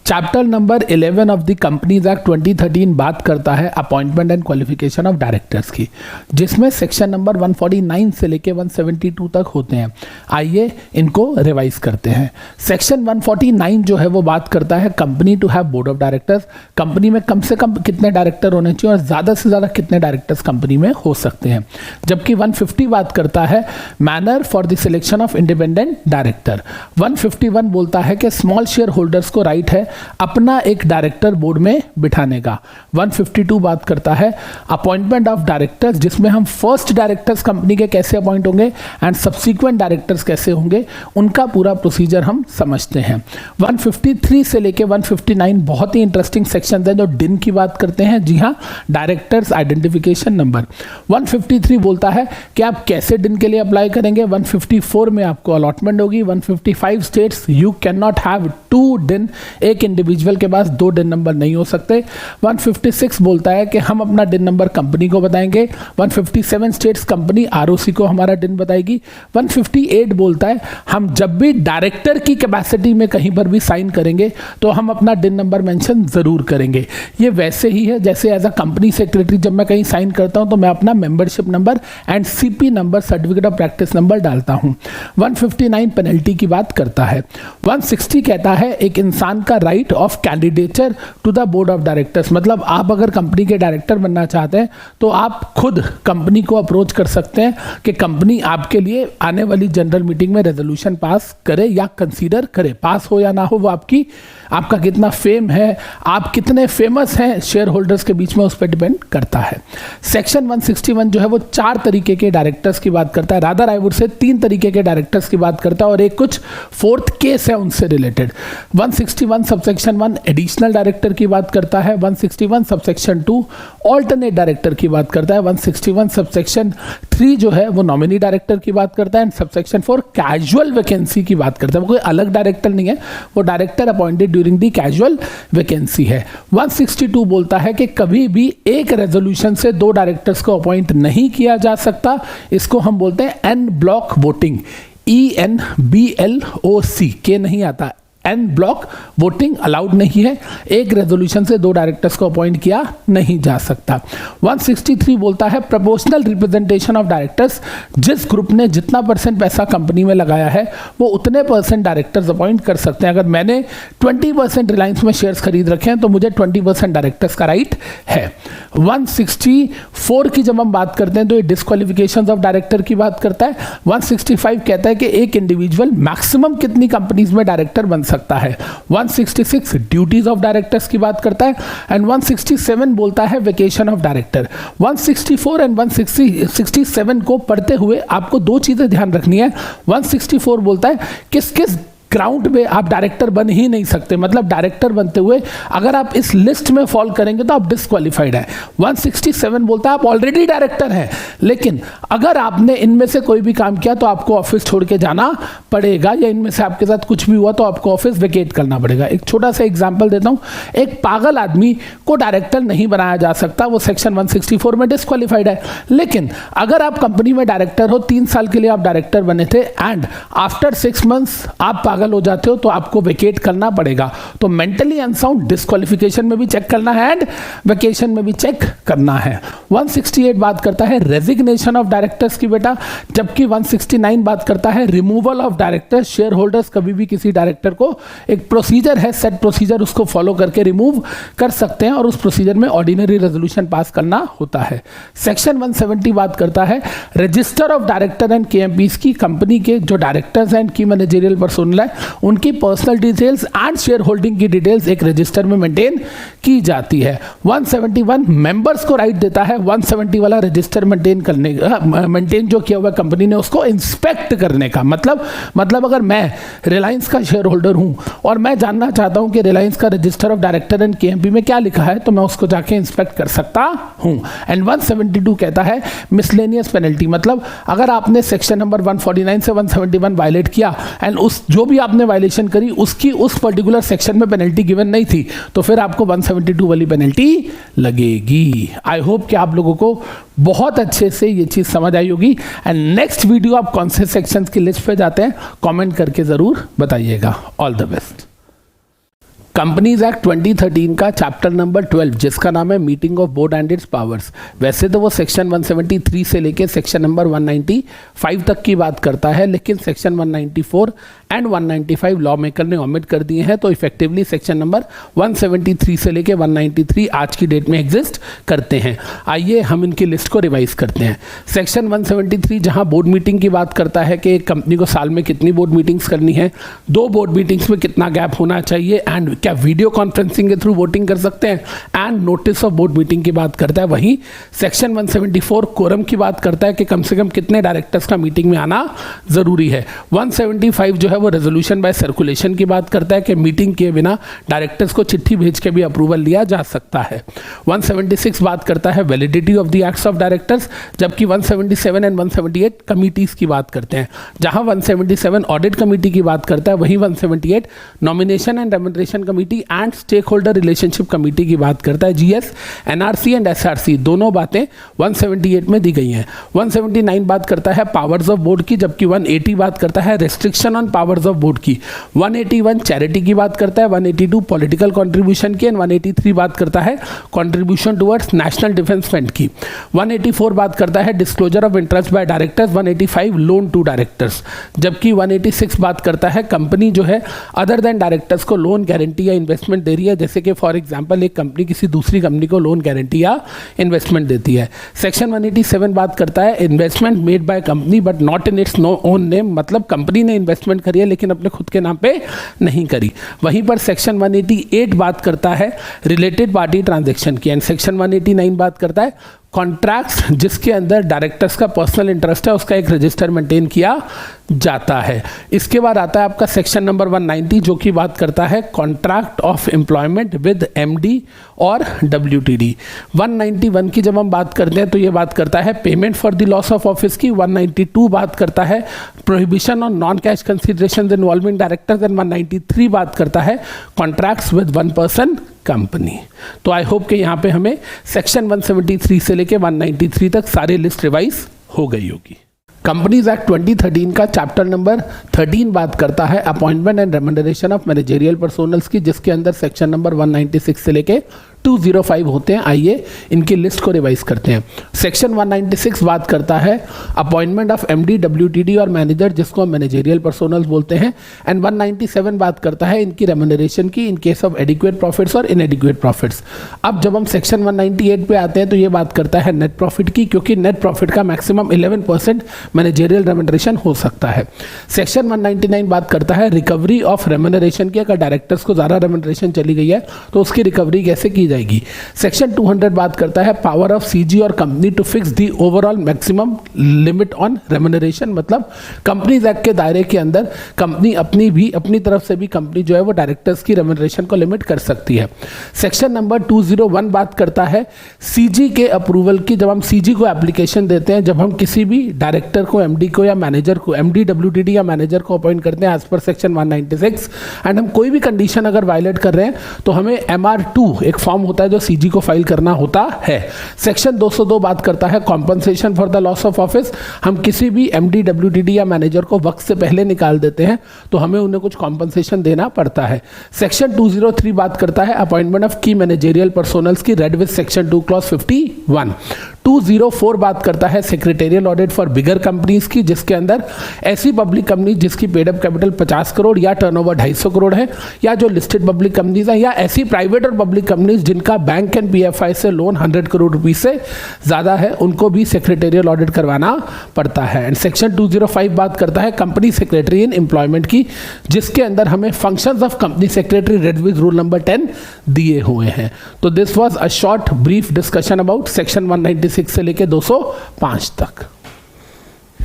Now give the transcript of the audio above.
Chapter number 11 of the companies act 2013 बात करता है appointment and qualification of directors की, जिसमें सेक्शन नंबर 149 से लेके 172 तक होते हैं। आइए इनको रिवाइज करते हैं। सेक्शन 149 जो है वो बात करता है company to have board of directors, company में कम से कम कितने डायरेक्टर होने चाहिए और ज़्यादा से ज़्यादा कितने डायरेक्टर्स कंपनी में हो सकते हैं। जबकि 150 बात करता है manner for the selection of independent director. 151 बोलता है कि स्मॉल शेयर होल्डर्स को राइट है अपना एक डायरेक्टर बोर्ड में बिठाने का। 152 बात करता है अपॉइंटमेंट ऑफ डायरेक्टर्स, जिसमें हम फर्स्ट डायरेक्टर्स कंपनी के कैसे अपॉइंट होंगे एंड सब्सिक्वेंट डायरेक्टर्स कैसे होंगे, उनका पूरा प्रोसीजर हम समझते हैं। 153 से लेके 159 बहुत ही इंटरेस्टिंग सेक्शन है जो डिन की बात करते हैं। जी हाँ, डायरेक्टर्स आइडेंटिफिकेशन नंबर। 153 बोलता है कि आप कैसे डिन के लिए अप्लाई करेंगे। 154 में आपको अलॉटमेंट होगी। 155 states you can not have 2 डिन, एक इंडिविजुअल के पास 2 डिन नंबर नहीं हो सकते। 156 बोलता है कि हम अपना डिन नंबर कंपनी को बताएंगे। 157 स्टेट्स कंपनी आरओसी को हमारा डिन बताएगी। 158 बोलता है हम जब भी डायरेक्टर की कैपेसिटी में कहीं पर भी साइन करेंगे तो हम अपना डिन नंबर मेंशन जरूर करेंगे। ये वैसे ही है जैसे एज अ कंपनी सेक्रेटरी जब मैं कहीं साइन करता हूं तो मैं अपना membership number and CP number, certificate of practice number डालता हूं। 159 पेनल्टी की बात करता है। 160 कहता है एक इंसान का right of candidature to the board of directors, मतलब आप अगर कंपनी के डायरेक्टर बनना चाहते हैं तो आप खुद कंपनी को अप्रोच कर सकते हैं कि कंपनी आपके लिए आने वाली जनरल मीटिंग में रेजोल्यूशन पास करे या कंसीडर करे। पास हो या ना हो वो आपका कितना फेम है, आप कितने फेमस हैं शेयर होल्डर्स के बीच में, उस पर डिपेंड करता है। सेक्शन 161 जो है वो 4 तरीके के डायरेक्टर्स की बात करता है। रादर आई वुड से 3 तरीके के डायरेक्टर्स की बात करता है और एक कुछ 4th केस है उनसे रिलेटेड। 161 सबसेक्शन 1 एडिशनल डायरेक्टर की बात करता है। 161 सबसेक्शन 2 ऑल्टरनेट डायरेक्टर की बात करता है। 161 सबसेक्शन 3 जो है वो नॉमिनी डायरेक्टर की बात करता है एंड सबसेक्शन 4 कैजुअल वैकेंसी की बात करता है। वो कोई अलग डायरेक्टर नहीं है, वो director appointed during the casual vacancy है। 162 बोलता है कि कभी भी एक रेजोल्यूशन से 2 डायरेक्टर्स को अपॉइंट नहीं किया जा सकता। इसको हम बोलते हैं एन ब्लॉक वोटिंग, ENBLOC के नहीं आता, एन ब्लॉक वोटिंग अलाउड नहीं है। एक रेजोल्यूशन से 2 डायरेक्टर्स को अपॉइंट किया नहीं जा सकता। 163 बोलता है प्रोपोर्शनल रिप्रेजेंटेशन ऑफ डायरेक्टर्स, जिस ग्रुप ने जितना % पैसा कंपनी में लगाया है वो उतने % डायरेक्टर्स अपॉइंट कर सकते हैं। अगर मैंने 20% रिलायंस में शेयर्स खरीद रखे हैं तो मुझे 20% डायरेक्टर्स का राइट है। 164 की जब हम बात करते हैं तो ये डिस्क्वालिफिकेशन ऑफ डायरेक्टर की बात करता है। 165 कहता है कि एक इंडिविजुअल मैक्सिमम कितनी कंपनीज में डायरेक्टर बन सकता है। 166 ड्यूटीज ऑफ डायरेक्टर्स की बात करता है एंड 167 बोलता है वेकेशन ऑफ डायरेक्टर। 164 एंड 167 को पढ़ते हुए आपको 2 चीजें ध्यान रखनी है। 164 बोलता है किस किस ग्राउंड में आप डायरेक्टर बन ही नहीं सकते, मतलब डायरेक्टर बनते हुए अगर आप इस लिस्ट में फॉल करेंगे तो आप डिस्क्वालिफाइड है। 167 बोलता है आप ऑलरेडी डायरेक्टर हैं लेकिन अगर आपने इनमें से कोई भी काम किया तो आपको ऑफिस छोड़ के जाना पड़ेगा, या इनमें से आपके साथ कुछ भी हुआ तो आपको ऑफिस वेकेट करना पड़ेगा। एक छोटा सा एग्जाम्पल देता हूं, एक पागल आदमी को डायरेक्टर नहीं बनाया जा सकता, वो सेक्शन 164 में डिस्क्वालिफाइड है। लेकिन अगर आप कंपनी में डायरेक्टर हो, 3 साल के लिए आप डायरेक्टर बने थे एंड आफ्टर 6 मंथ्स आप पागल हो जाते हो तो आपको वेकेट करना पड़ेगा। तो मेंटली अनसाउंड डिस्क्वालिफिकेशन में भी चेक करना है एंड वेकेशन में भी चेक करना है। 168 बात करता है रेजिग्नेशन ऑफ डायरेक्टर्स की बेटा, जबकि 169 बात करता है removal of directors. Share holders कभी भी किसी डायरेक्टर को, एक प्रोसीजर है, सेट प्रोसीजर, उसको फॉलो करके रिमूव कर सकते हैं और उस प्रोसीजर में ऑर्डिनरी रेजोल्यूशन पास करना होता है। सेक्शन 170 बात करता है register of director and KMPs की, कंपनी के जो डायरेक्टर्स एंड की मैनेजरियल पर्सोनल है उनकी personal details and share holding की डिटेल्स एक रजिस्टर में मेंटेन की जाती है। 171 मेंबर्स को राइट देता है 170 वाला रजिस्टर मेंटेन जो किया हुआ कंपनी ने उसको इंस्पेक्ट करने का। मतलब अगर मैं रिलायंस का शेयर होल्डर हूं और मैं जानना चाहता हूं कि रिलायंस का register of director and KMP में क्या लिखा है तो मैं उसको जाके इंस्पेक्ट कर सकता हूं। एंड 172 कहता है मिसलेनियस पेनल्टी, मतलब अगर आपने सेक्शन नंबर 149 से 171 वायलेट किया एंड उस जो भी आपने वायलेशन करी उसकी उस पर्टिकुलर सेक्शन में पेनल्टी गिवन नहीं थी तो फिर आपको 172 वाली पेनल्टी लगेगी। आई होप कि आप लोगों को बहुत अच्छे से ये चीज समझ आई होगी। एंड नेक्स्ट वीडियो आप कौन से सेक्शंस की लिस्ट पे जाते हैं कमेंट करके जरूर बताइएगा। All the best. Companies act 2013 का चैप्टर नंबर 12 जिसका नाम है meeting of board and its powers, वैसे तो वो सेक्शन 173 से लेके सेक्शन नंबर 195 तक की बात करता है, लेकिन सेक्शन 194 एंड 195 लॉ मेकर ने ओमिट कर दिए हैं, तो इफेक्टिवली सेक्शन नंबर 173 से लेके 193 आज की डेट में एग्जिस्ट करते हैं। आइए हम इनकी लिस्ट को रिवाइज करते हैं। सेक्शन 173 जहां बोर्ड मीटिंग की बात करता है कि एक कंपनी को साल में कितनी बोर्ड मीटिंग्स करनी है, 2 बोर्ड मीटिंग्स में कितना गैप होना चाहिए, एंड क्या वीडियो कॉन्फ्रेंसिंग के थ्रू वोटिंग कर सकते हैं, and notice of board meeting की बात करता है। वहीं सेक्शन 174 कोरम की बात करता है कि कम से कम कितने डायरेक्टर्स का मीटिंग में आना जरूरी है। 175 जो है वो रेजोल्यूशन बाय सर्कुलेशन की बात करता है कि मीटिंग किए बिना डायरेक्टर्स को चिट्ठी भेज के भी अप्रूवल लिया जा सकता है। 176 बात करता है validity of the acts of directors, जबकि 177 एंड 178 कमिटीज की बात करते हैं। जहां 177 ऑडिट कमेटी की बात करता है, वहीं 178 nomination and remuneration committee and stakeholder relationship committee की बात करता है। जीएस, एनआरसी एंड एसआरसी दोनों बातें 178 में दी गई हैं। 179 बात करता है पावर्स ऑफ बोर्ड की, जबकि 180 बात करता है restriction on powers of board की। 181 चैरिटी की बात करता है, 182 पॉलिटिकल कंट्रीब्यूशन की, एंड 183 बात करता है contribution towards national defence fund की। 184 बात करता है disclosure of interest by directors, 185 loan to directors, जबकि 186 बात करता है कंपनी जो है अदर देन डायरेक्टर्स को लोन, गारंटी या इन्वेस्टमेंट दे रही है, जैसे कि फॉर एग्जांपल एक कंपनी किसी दूसरी कंपनी को लोन, गारंटी या इन्वेस्टमेंट देती है। सेक्शन 187 बात करता है investment made by company but not in its own name, मतलब कंपनी ने इन्वेस्टमेंट करी है लेकिन अपने खुद के नाम पे नहीं करी। वहीं पर सेक्शन 188 बात करता है रिलेटेड पार्टी ट्रांजैक्शन की, एंड सेक्शन 189 बात करता है कॉन्ट्रैक्ट्स जिसके अंदर डायरेक्टर्स का पर्सनल इंटरेस्ट है उसका एक रजिस्टर मेंटेन किया जाता है। इसके बाद आता है आपका सेक्शन नंबर 190 जो कि बात करता है contract of employment with MD और डब्ल्यूटीडी। 191 की जब हम बात करते हैं तो ये बात करता है payment for the loss of office की। 192 बात करता है prohibition on non cash consideration involving directors, and 193 बात करता है कॉन्ट्रैक्ट्स विद 1 पर्सन कंपनी। तो आई होप कि यहाँ पे हमें सेक्शन 173 से लेके 193 तक सारी लिस्ट रिवाइज हो गई होगी। कंपनीज एक्ट 2013 का चैप्टर नंबर 13 बात करता है appointment and remuneration of managerial personnels की, जिसके अंदर सेक्शन नंबर 196 से लेके 205 होते हैं। आइए इनकी लिस्ट को रिवाइज करते हैं। सेक्शन 196 बात करता है अपॉइंटमेंट ऑफ एमडी, डब्ल्यूटीडी और मैनेजर जिसको हम मैनेजेरियल पर्सोनल्स बोलते हैं, एंड 197 बात करता है इनकी रेम्युनरेशन की in case of adequate profits और इनएडिक्वेट प्रॉफिट्स। अब जब हम सेक्शन 198 पे आते हैं तो ये बात करता है नेट प्रॉफिट की, क्योंकि नेट प्रॉफिट का मैक्सिमम 11% मैनेजेरियल रेम्युनरेशन हो सकता है। सेक्शन 199 बात करता है रिकवरी ऑफ रेम्युनरेशन की, अगर डायरेक्टर्स को ज़्यादा रेम्युनरेशन चली गई है तो उसकी रिकवरी कैसे की जाएगी। सेक्शन 200 बात करता है पावर ऑफ सीजी और company to fix the overall maximum limit on remuneration, मतलब कंपनीज एक्ट के दायरे के अंदर कंपनी अपनी तरफ से भी कंपनी जो है वो डायरेक्टर्स की रेम्युनरेशन को लिमिट कर सकती है। सेक्शन नंबर 201 बात करता है सीजी के अप्रूवल की। जब हम सीजी को एप्लीकेशन देते हैं, जब हम किसी भी डायरेक्टर को, एमडी को या मैनेजर को, एमडी, डब्ल्यूटीडी या मैनेजर को अपॉइंट करते हैं एज पर सेक्शन 196, एंड हम कोई भी कंडीशन अगर वायलेट कर रहे हैं तो हमें MR2 एक फॉर्म होता है जो सीजी को फाइल करना होता है। सेक्शन 202 बात करता है compensation for the loss of office. हम किसी भी एमडी, डब्ल्यूटीडी या मैनेजर को वक्त से पहले निकाल देते हैं तो हमें उन्हें कुछ कॉम्पनसेशन देना पड़ता है। सेक्शन 203 बात करता है अपॉइंटमेंट ऑफ की मैनेजेरियल पर्सोनल्स की, रेड विद सेक्शन 2 क्लॉज 51। 204 बात करता है secretarial audit for bigger companies की, जिसके अंदर ऐसी पब्लिक कंपनी जिसकी पेड अप कैपिटल 50 करोड़ या टर्नओवर 250 करोड़ है, या जो लिस्टेड पब्लिक कंपनीज है, या ऐसी प्राइवेट और पब्लिक कंपनीज जिनका बैंक एंड पीएफआई से लोन 100 करोड़ रुपए से ज्यादा है, उनको भी सेक्रेटेरियल ऑडिट करवाना पड़ता है। एंड सेक्शन 205 बात करता है कंपनी सेक्रेटरी इन एम्प्लॉयमेंट की, जिसके अंदर हमें functions of company secretary read with rule number 10 दिए हुए हैं। तो this was a short brief discussion about section 196 से लेके 205 तक।